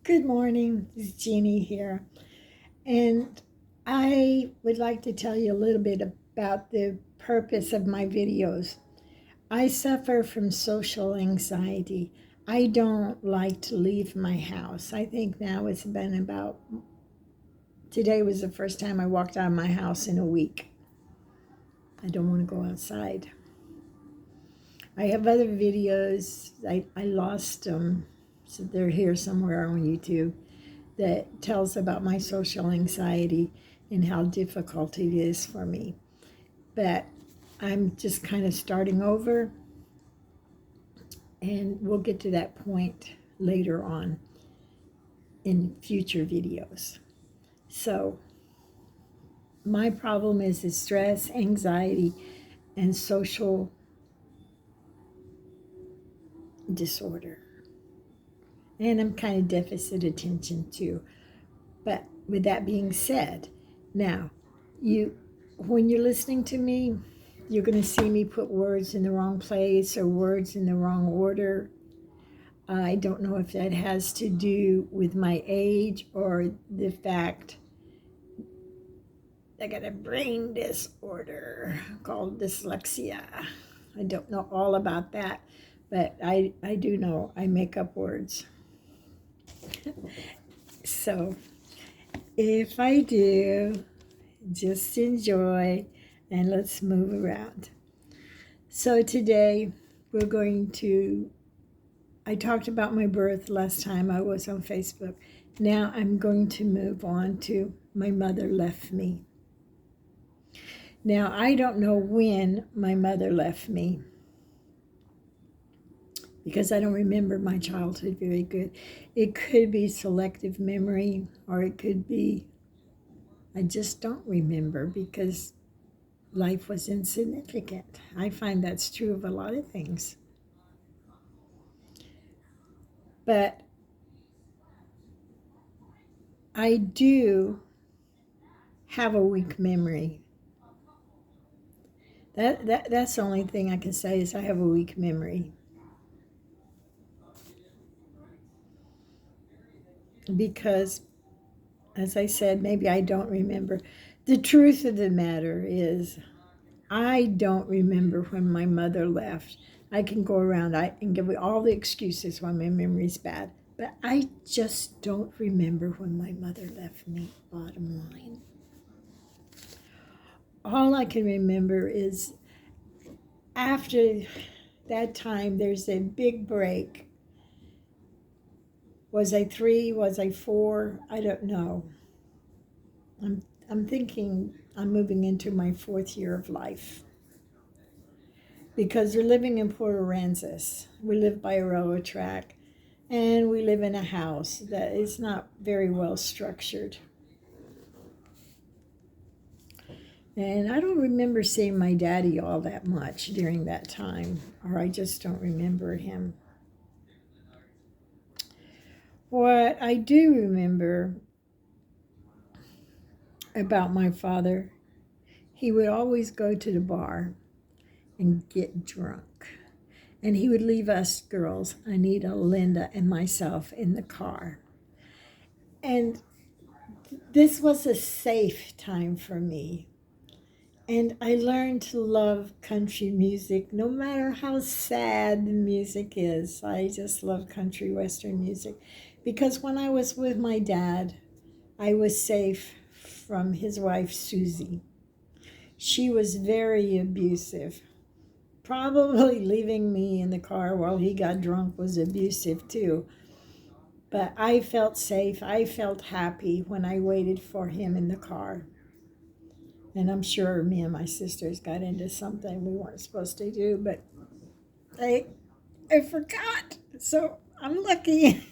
Good morning, this is Jeannie here, and I would like to tell you a little bit about the purpose of my videos. I suffer from social anxiety. I don't like to leave my house. I think now it's been today was the first time I walked out of my house in a week. I don't want to go outside. I have other videos. I lost them, so they're here somewhere on YouTube, that tells about my social anxiety and how difficult it is for me. But I'm just kind of starting over, and we'll get to that point later on in future videos. So my problem is the stress, anxiety, and social disorder. And I'm kind of deficit attention too. But with that being said, now, when you're listening to me, you're going to see me put words in the wrong place or words in the wrong order. I don't know if that has to do with my age or the fact I got a brain disorder called dyslexia. I don't know all about that, but I do know I make up words. So if I do, just enjoy and let's move around. So today I talked about my birth last time I was on Facebook. Now I'm going to move on to my mother left me. Now I don't know when my mother left me, because I don't remember my childhood very good. It could be selective memory, or it could be I just don't remember because life was insignificant. I find that's true of a lot of things. But I do have a weak memory. That's the only thing I can say is I have a weak memory. Because, as I said, maybe I don't remember. The truth of the matter is I don't remember when my mother left. I can go around and give all the excuses why my memory's bad, but I just don't remember when my mother left me, bottom line. All I can remember is after that time, there's a big break. Was I 3? Was I 4? I don't know. I'm thinking I'm moving into my 4th year of life. Because we're living in Port Aransas. We live by a railroad track, and we live in a house that is not very well structured. And I don't remember seeing my daddy all that much during that time, or I just don't remember him. What I do remember about my father, he would always go to the bar and get drunk. And he would leave us girls, Anita, Linda, and myself, in the car. And this was a safe time for me. And I learned to love country music, no matter how sad the music is. I just love country western music. Because when I was with my dad, I was safe from his wife, Susie. She was very abusive. Probably leaving me in the car while he got drunk was abusive too. But I felt safe. I felt happy when I waited for him in the car. And I'm sure me and my sisters got into something we weren't supposed to do, but I forgot. So I'm lucky.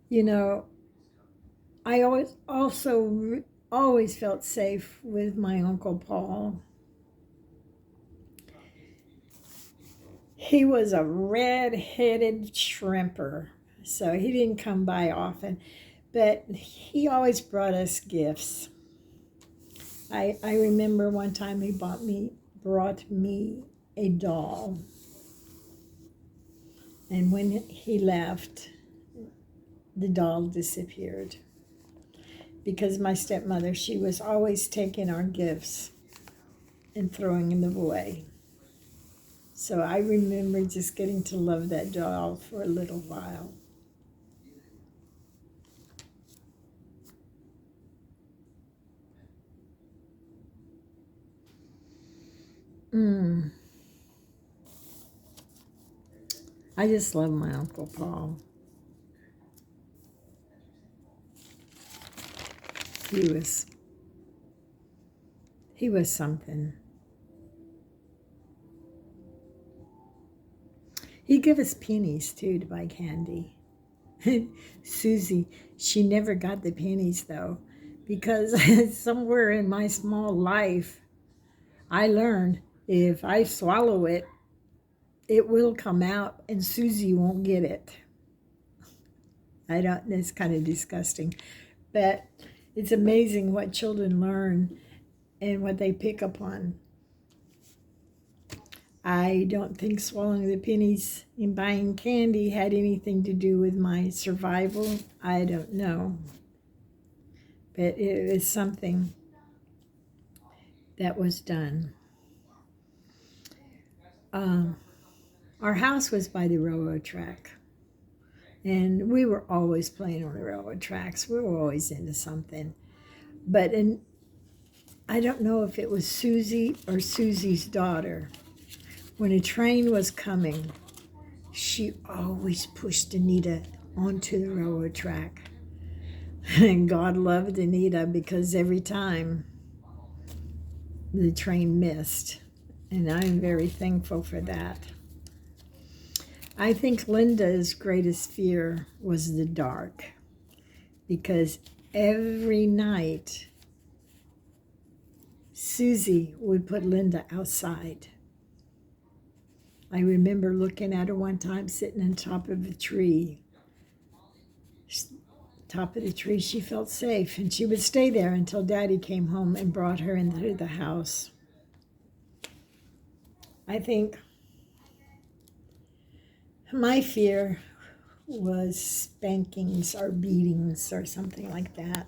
You know, I always felt safe with my Uncle Paul. He was a red-headed shrimper, so he didn't come by often, but he always brought us gifts. I remember one time he bought me brought me a doll. And when he left, the doll disappeared. Because my stepmother, she was always taking our gifts and throwing them away. So I remember just getting to love that doll for a little while. I just love my Uncle Paul. He was something. He'd give us pennies, too, to buy candy. Susie, she never got the pennies, though, because somewhere in my small life, I learned if I swallow it, it will come out and Susie won't get it. It's kind of disgusting, but it's amazing what children learn and what they pick up on. I don't think swallowing the pennies in buying candy had anything to do with my survival. I don't know. But it was something that was done. Our house was by the railroad track. And we were always playing on the railroad tracks. We were always into something. But I don't know if it was Susie or Susie's daughter. When a train was coming, she always pushed Anita onto the railroad track. And God loved Anita because every time the train missed. And I'm very thankful for that. I think Linda's greatest fear was the dark. Because every night, Susie would put Linda outside. I remember looking at her one time sitting on top of a tree. Top of the tree, she felt safe, and she would stay there until Daddy came home and brought her into the house. I think my fear was spankings or beatings or something like that.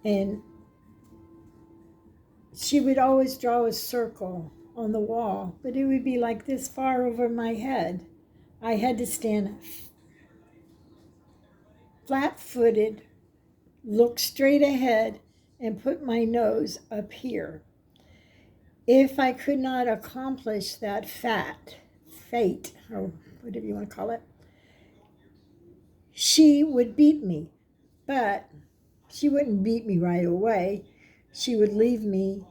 And she would always draw a circle on the wall, but it would be like this far over my head. I had to stand flat-footed, look straight ahead, and put my nose up here. If I could not accomplish that fate, or whatever you want to call it, she would beat me. But she wouldn't beat me right away. She would leave me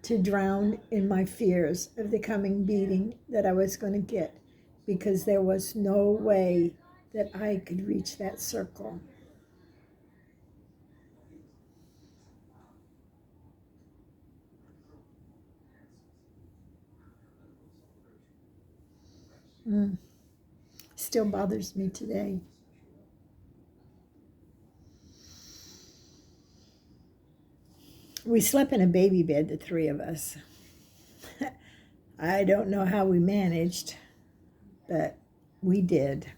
to drown in my fears of the coming beating that I was going to get, because there was no way that I could reach that circle. Still bothers me today. We slept in a baby bed, the three of us. I don't know how we managed, but we did.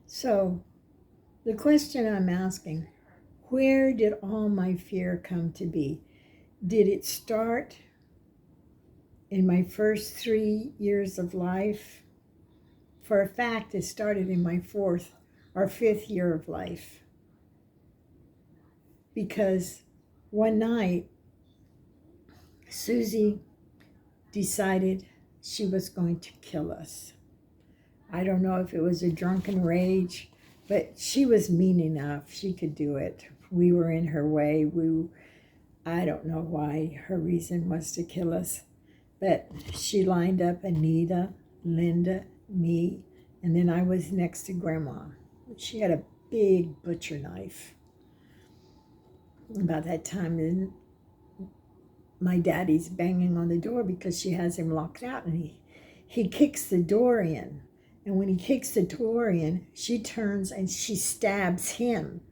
So, the question I'm asking, where did all my fear come to be? Did it start in my first 3 years of life? For a fact, it started in my 4th or 5th year of life. Because one night, Susie decided she was going to kill us. I don't know if it was a drunken rage, but she was mean enough. She could do it. We were in her way. I don't know why her reason was to kill us. But she lined up Anita, Linda, me, and then I was next to Grandma. She had a big butcher knife. About that time, my daddy's banging on the door because she has him locked out, and he kicks the door in. And when he kicks the door in, she turns and she stabs him.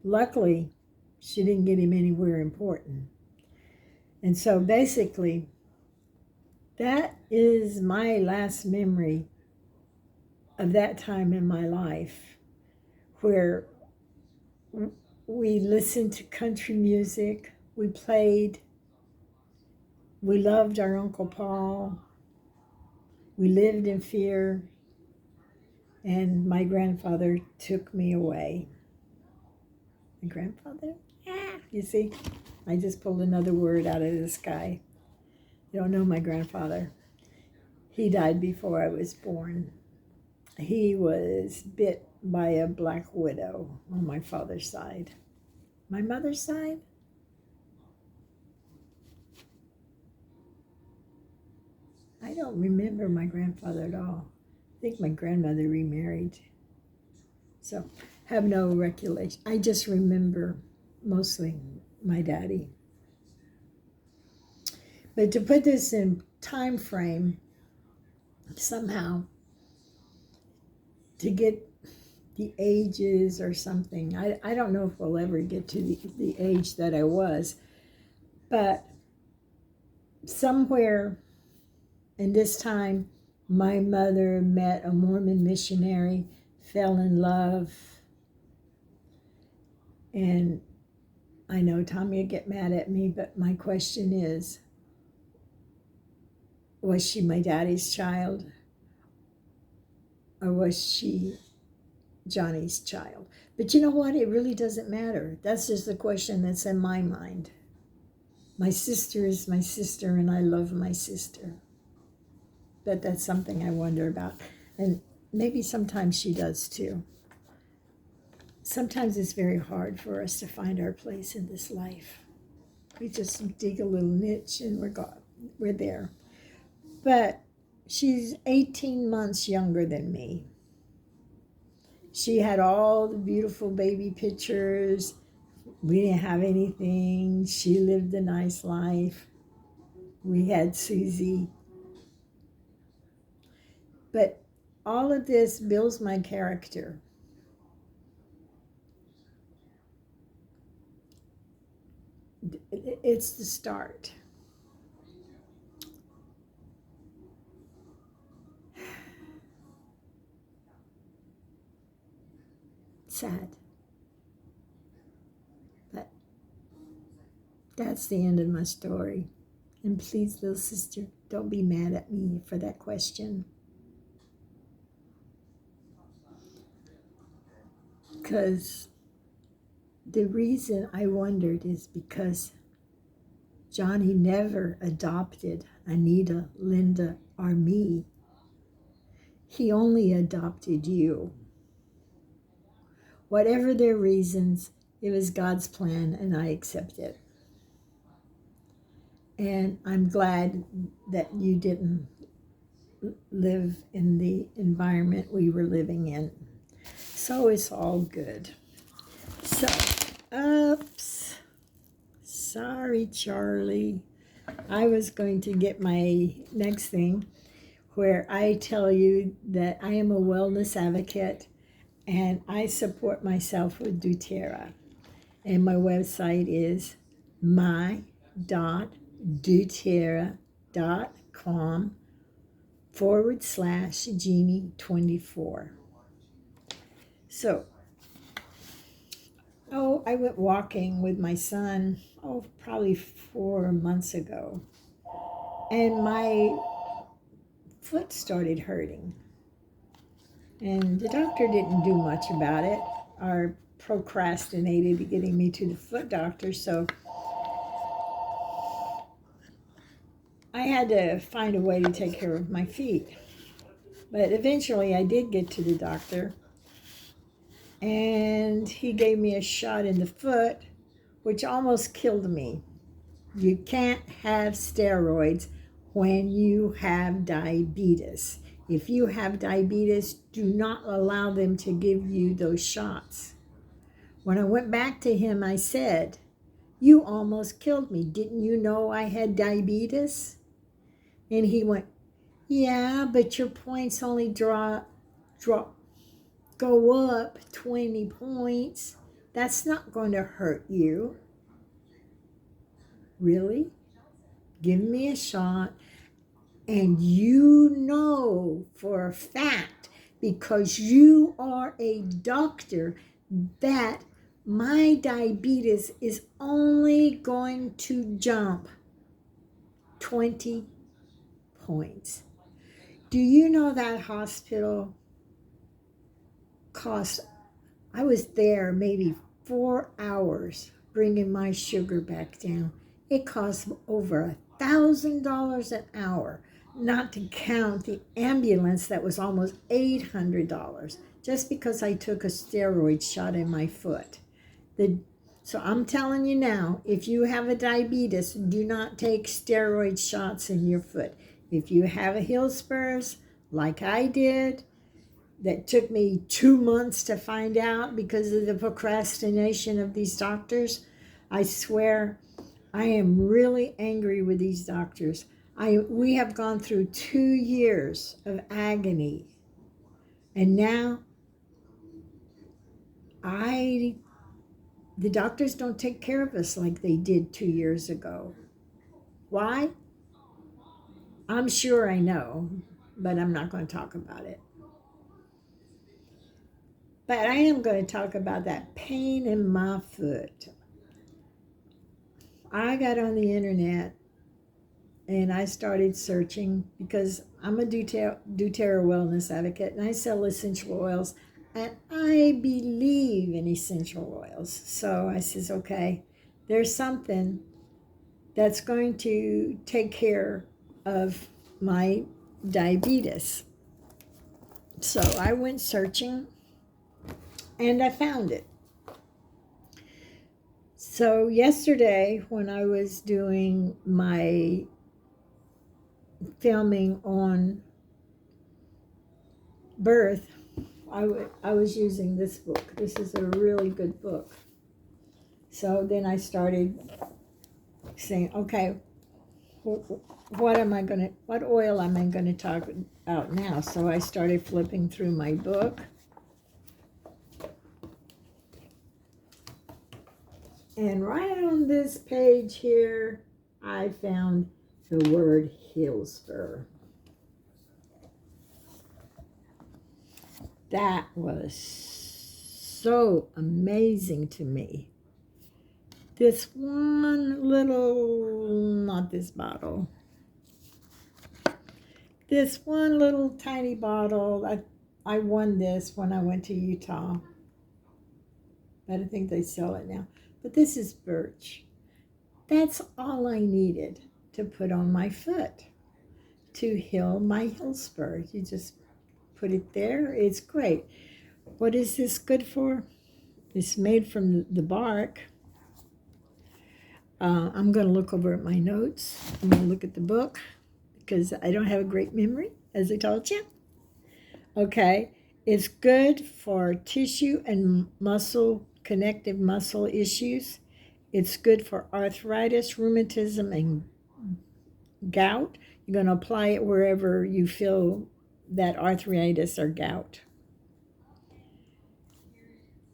Luckily, she didn't get him anywhere important. And so basically, that is my last memory of that time in my life, where we listened to country music, we played, we loved our Uncle Paul, we lived in fear, and my grandfather took me away. My grandfather? You see, I just pulled another word out of the sky. You don't know my grandfather. He died before I was born. He was bit by a black widow on my father's side. My mother's side? I don't remember my grandfather at all. I think my grandmother remarried. So, have no recollection. I just remember mostly my daddy. But to put this in time frame, somehow, to get the ages or something, I don't know if we'll ever get to the age that I was, but somewhere in this time, my mother met a Mormon missionary, fell in love, and I know Tommy will get mad at me, but my question is, was she my daddy's child, or was she Johnny's child? But you know what? It really doesn't matter. That's just the question that's in my mind. My sister is my sister, and I love my sister. But that's something I wonder about. And maybe sometimes she does too. Sometimes it's very hard for us to find our place in this life. We just dig a little niche and we're there. But she's 18 months younger than me. She had all the beautiful baby pictures. We didn't have anything. She lived a nice life. We had Susie. But all of this builds my character. It's the start. Sad. But that's the end of my story. And please, little sister, don't be mad at me for that question. Because the reason I wondered is because Johnny never adopted Anita, Linda, or me. He only adopted you. Whatever their reasons, it was God's plan, and I accept it. And I'm glad that you didn't live in the environment we were living in. So it's all good. So, oops. Sorry, Charlie. I was going to get my next thing where I tell you that I am a wellness advocate and I support myself with doTERRA. And my website is my.doterra.com/Jeannie24. So, I went walking with my son, probably 4 months ago. And my foot started hurting. And the doctor didn't do much about it, or procrastinated getting me to the foot doctor. So I had to find a way to take care of my feet. But eventually I did get to the doctor. And he gave me a shot in the foot, which almost killed me. You can't have steroids when you have diabetes. If you have diabetes, do not allow them to give you those shots. When I went back to him, I said, You almost killed me. Didn't you know I had diabetes? And he went, yeah, but your points only go up 20 points. That's not going to hurt you. Really? Give me a shot. And you know for a fact, because you are a doctor, that my diabetes is only going to jump 20 points. Do you know that hospital cost, I was there maybe 4 hours bringing my sugar back down. It cost over $1,000 an hour, not to count the ambulance that was almost $800 just because I took a steroid shot in my foot. So I'm telling you now, if you have a diabetes, do not take steroid shots in your foot. If you have a heel spurs, like I did, that took me 2 months to find out because of the procrastination of these doctors, I swear I am really angry with these doctors. We have gone through 2 years of agony, and now the doctors don't take care of us like they did 2 years ago. Why? I'm sure I know, but I'm not going to talk about it. But I am going to talk about that pain in my foot. I got on the internet and I started searching because I'm a doTERRA wellness advocate and I sell essential oils and I believe in essential oils. So I says, okay, there's something that's going to take care of my diabetes. So I went searching and I found it. So yesterday when I was doing my filming on birth, I was using this book. This is a really good book. So then I started saying, okay, what oil am I going to talk about now? So I started flipping through my book. And right on this page here, I found the word Hillspur. That was so amazing to me. This one little, not this bottle, this one little tiny bottle, I won this when I went to Utah. But I think they sell it now. But this is birch. That's all I needed to put on my foot to heal my heel spur. You just put it there. It's great. What is this good for? It's made from the bark. I'm going to look over at my notes. I'm going to look at the book because I don't have a great memory, as I told you. Okay. It's good for tissue and muscle, connective muscle issues. It's good for arthritis, rheumatism, and gout. You're going to apply it wherever you feel that arthritis or gout.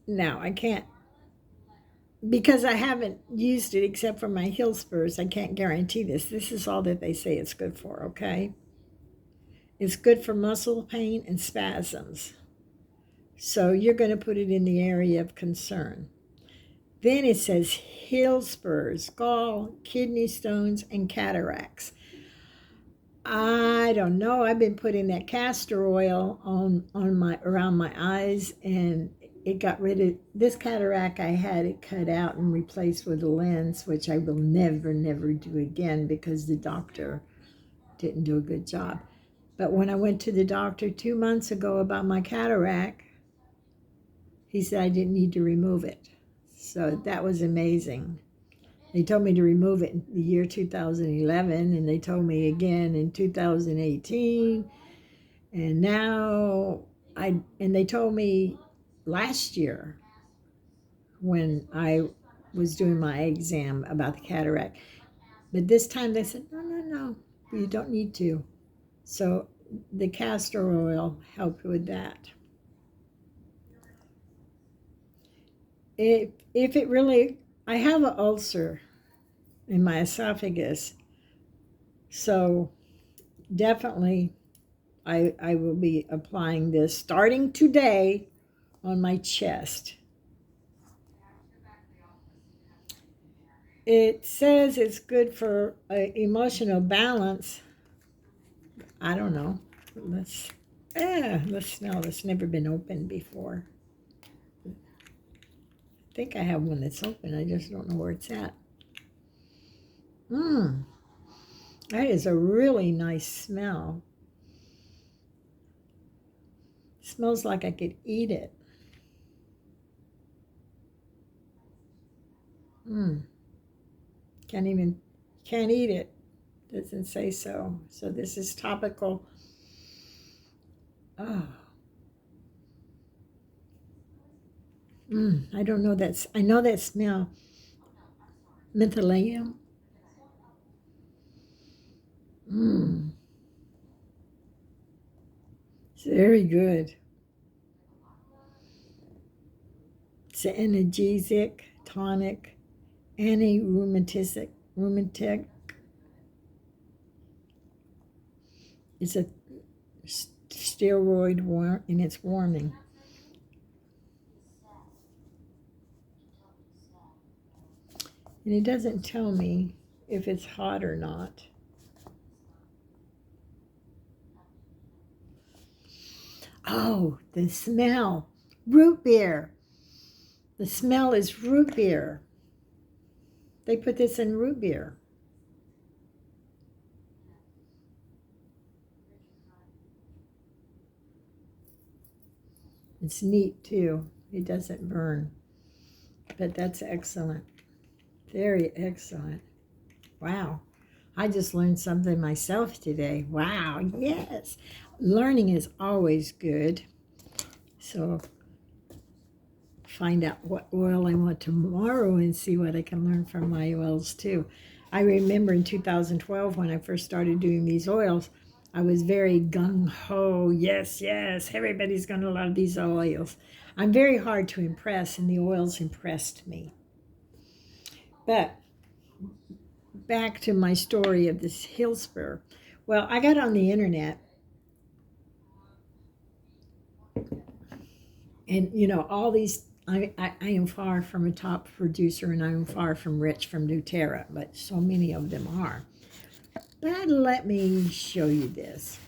Now, I can't, because I haven't used it except for my heel spurs, I can't guarantee this. This is all that they say it's good for, okay? It's good for muscle pain and spasms. So you're going to put it in the area of concern. Then it says heel spurs, gall, kidney stones, and cataracts. I don't know. I've been putting that castor oil around my eyes, and it got rid of this cataract. I had it cut out and replaced with a lens, which I will never do again because the doctor didn't do a good job. But when I went to the doctor 2 months ago about my cataract, he said I didn't need to remove it. So that was amazing. They told me to remove it in the year 2011, and they told me again in 2018. And now and they told me last year when I was doing my exam about the cataract. But this time they said, no, you don't need to. So the castor oil helped with that. If it really, I have an ulcer in my esophagus, so definitely I will be applying this starting today on my chest. It says it's good for emotional balance. I don't know. Let's smell. It's never been opened before. I think I have one that's open. I just don't know where it's at. That is a really nice smell. It smells like I could eat it. Can't eat it. Doesn't say so. So this is topical. Oh. I don't know that. I know that smell. Mentholatum. It's very good. It's an analgesic, tonic, anti-rheumatic. It's a steroid and it's warming. And it doesn't tell me if it's hot or not. Oh, the smell. Root beer. The smell is root beer. They put this in root beer. It's neat too. It doesn't burn. But that's excellent. Very excellent. Wow. I just learned something myself today. Wow. Yes. Learning is always good. So find out what oil I want tomorrow and see what I can learn from my oils too. I remember in 2012 when I first started doing these oils, I was very gung-ho. Yes, everybody's going to love these oils. I'm very hard to impress, and the oils impressed me. But back to my story of this hill spur. Well, I got on the internet, and all these, I am far from a top producer, and I am far from rich from doTERRA, but so many of them are. But let me show you this.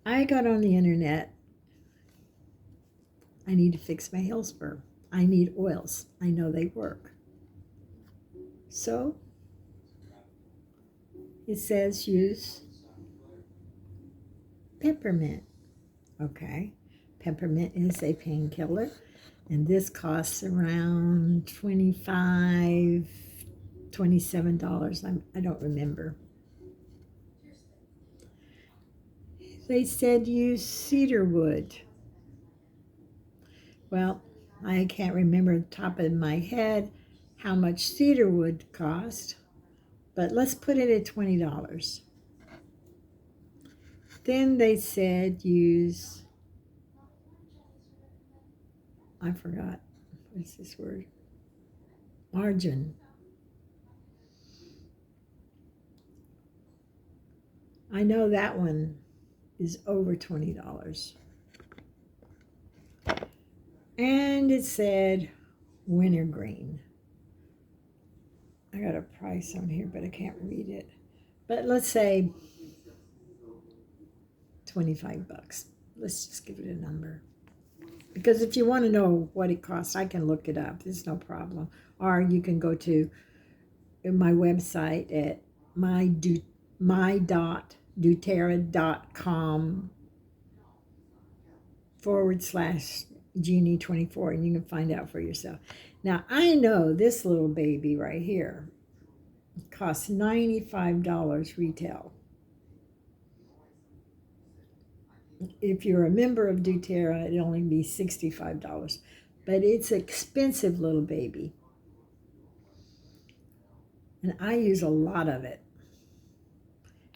I got on the internet. I need to fix my hill spur. I need oils. I know they work. So it says use peppermint. Okay. Peppermint is a painkiller, and this costs around $25, $27. I don't remember. They said use cedar wood. Well, I can't remember the top of my head how much cedar wood cost, but let's put it at $20. Then they said use, I forgot, what's this word? Margin. I know that one is over $20. And it said wintergreen. I got a price on here, but I can't read it. But let's say $25. Let's just give it a number. Because if you want to know what it costs, I can look it up. There's no problem. Or you can go to my website at my.doterra.com/Genie24, and you can find out for yourself. Now, I know this little baby right here costs $95 retail. If you're a member of doTERRA, it'd only be $65. but it's expensive, little baby. And I use a lot of it.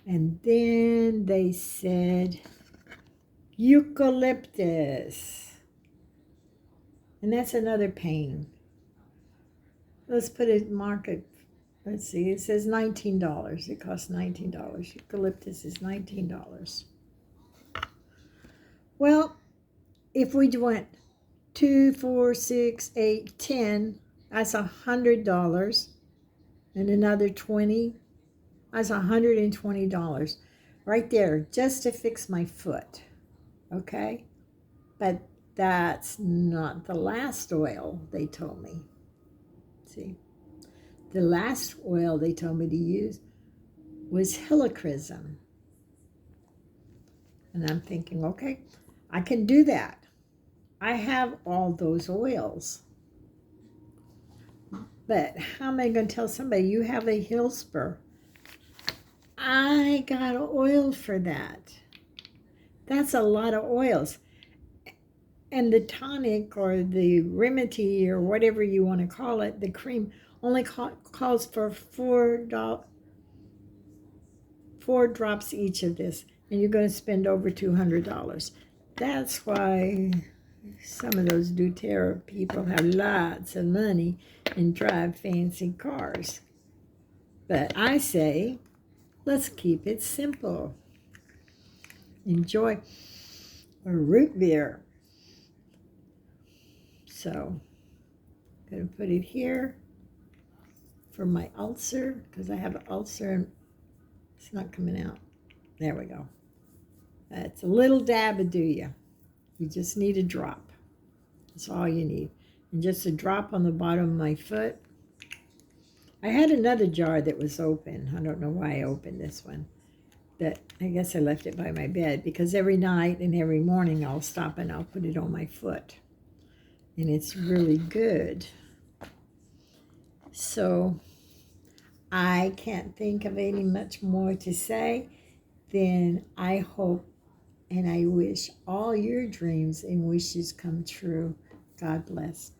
And then they said eucalyptus. And that's another pain. Let's put it market. Let's see. It says $19. It costs $19. Eucalyptus is $19. Well, if we went 2, 4, 6, 8, 10, that's $100. And another 20, that's $120 right there just to fix my foot. Okay? But that's not the last oil they told me. See? The last oil they told me to use was helichrysum. And I'm thinking, okay, I can do that. I have all those oils. But how am I going to tell somebody you have a hill spur? I got oil for that. That's a lot of oils. And the tonic or the remedy or whatever you want to call it, the cream, only calls for 4 drops each of this. And you're going to spend over $200. That's why some of those doTERRA people have lots of money and drive fancy cars. But I say, let's keep it simple. Enjoy a root beer. So, I'm going to put it here for my ulcer, because I have an ulcer and it's not coming out. There we go. That's a little dab of do you. You just need a drop. That's all you need. And just a drop on the bottom of my foot. I had another jar that was open. I don't know why I opened this one. But I guess I left it by my bed, because every night and every morning I'll stop and I'll put it on my foot. And it's really good. So I can't think of any much more to say than I hope and I wish all your dreams and wishes come true. God bless.